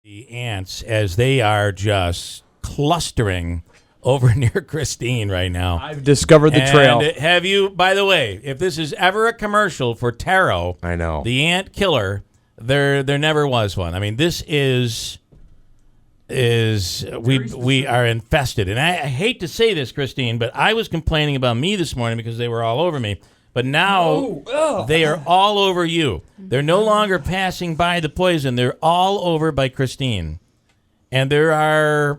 The ants, as they are just clustering over near Christine right now. I've discovered the trail. And have you, by the way, if this is ever a commercial for Taro, I know. the ant killer, there never was one. I mean, this is we are infested. And I hate to say this, Christine, but I was complaining about me this morning because they were all over me. But now they are all over you. They're no longer passing by the poison. They're all over by Christine. And we're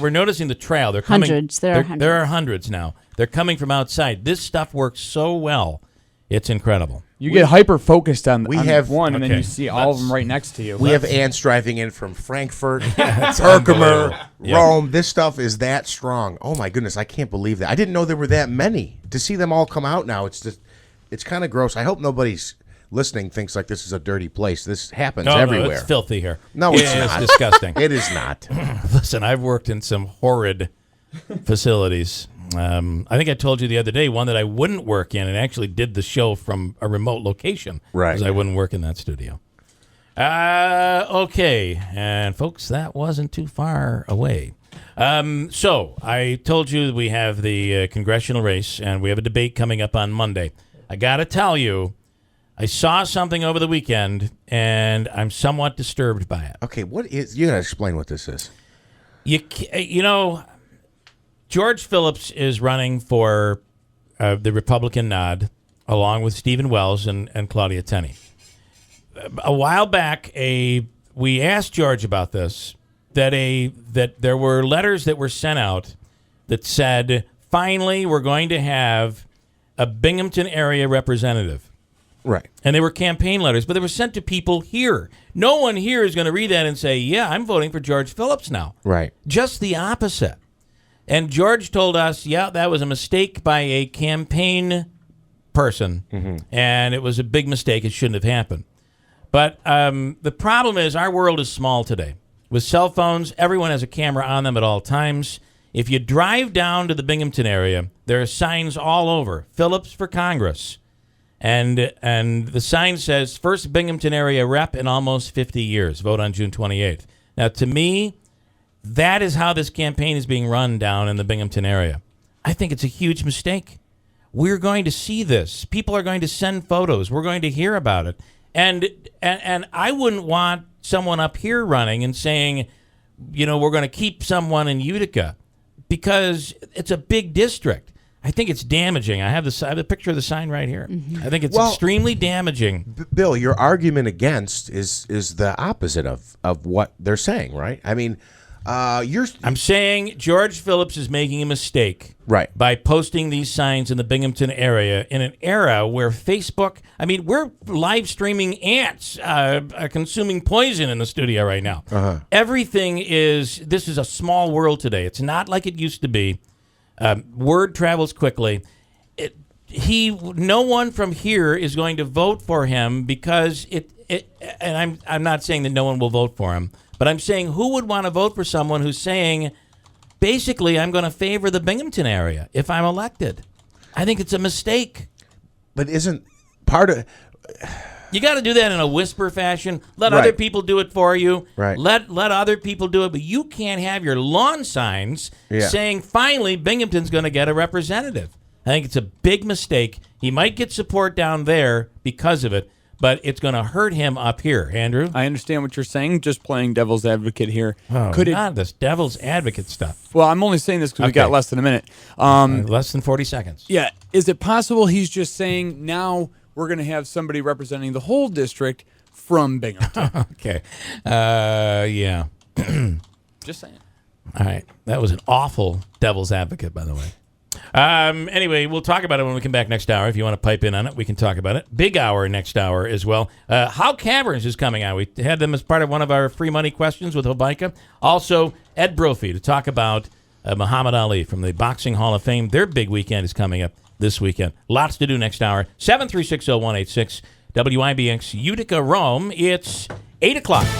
noticing the trail. They're coming. Hundreds. There are hundreds. There are hundreds now. They're coming from outside. This stuff works so well. It's incredible. You get hyper-focused on have one, and then okay. you see all of them right next to you. We have ants driving in from Frankfurt, Herkimer, Rome. This stuff is that strong. Oh, my goodness. I can't believe that. I didn't know there were that many. To see them all come out now, it's kind of gross. I hope nobody's listening thinks like this is a dirty place. This happens everywhere. No, it's filthy here. No, it's not. It's disgusting. It is not. Listen, I've worked in some horrid facilities. I think I told you the other day one that I wouldn't work in and actually did the show from a remote location. Right. Because I wouldn't work in that studio. Okay. And, folks, that wasn't too far away. So I told you that we have the congressional race, and we have a debate coming up on Monday. I got to tell you, I saw something over the weekend, and I'm somewhat disturbed by it. Okay, you got to explain what this is. You know, George Phillips is running for the Republican nod, along with Stephen Wells and Claudia Tenney. A while back, we asked George about this, that there were letters that were sent out that said, finally, we're going to have a Binghamton area representative. Right. And they were campaign letters, but they were sent to people here. No one here is going to read that and say, yeah, I'm voting for George Phillips now. Right. Just the opposite. And George told us, yeah, that was a mistake by a campaign person, and it was a big mistake. It shouldn't have happened. But the problem is our world is small today. With cell phones, everyone has a camera on them at all times. If you drive down to the Binghamton area, there are signs all over, Phillips for Congress. And the sign says, first Binghamton area rep in almost 50 years. Vote on June 28th. Now, to me, that is how this campaign is being run down in the Binghamton area. I think it's a huge mistake. We're going to see this. People are going to send photos. We're going to hear about it. And I wouldn't want someone up here running and saying, you know, we're going to keep someone in Utica because it's a big district. I think it's damaging. I have the picture of the sign right here. I think it's extremely damaging. Bill, your argument against is the opposite of what they're saying, right? I mean, I'm saying George Phillips is making a mistake, right, by posting these signs in the Binghamton area in an era where Facebook. I mean, we're live streaming ants consuming poison in the studio right now. Everything is. This is a small world today. It's not like it used to be. Word travels quickly. No one from here is going to vote for him because and I'm not saying that no one will vote for him, but I'm saying who would want to vote for someone who's saying, basically, I'm going to favor the Binghamton area if I'm elected. I think it's a mistake. But isn't part of... You got to do that in a whisper fashion. Let other people do it for you. Right. Let other people do it, but you can't have your lawn signs saying, finally, Binghamton's going to get a representative. I think it's a big mistake. He might get support down there because of it, but it's going to hurt him up here. Andrew? I understand what you're saying, just playing devil's advocate here. Oh, God, this devil's advocate stuff. Well, I'm only saying this because we got less than a minute. Less than 40 seconds. Yeah. Is it possible he's just saying now we're going to have somebody representing the whole district from Binghamton? Okay. Yeah. Just saying. All right. That was an awful devil's advocate, by the way. Anyway, we'll talk about it when we come back next hour. If you want to pipe in on it, we can talk about it. Big hour next hour as well. How Caverns is coming out. We had them as part of one of our free money questions with Hobica. Also, Ed Brophy to talk about Muhammad Ali from the Boxing Hall of Fame. Their big weekend is coming up this weekend. Lots to do next hour. 7360186 WIBX Utica, Rome. It's 8 o'clock.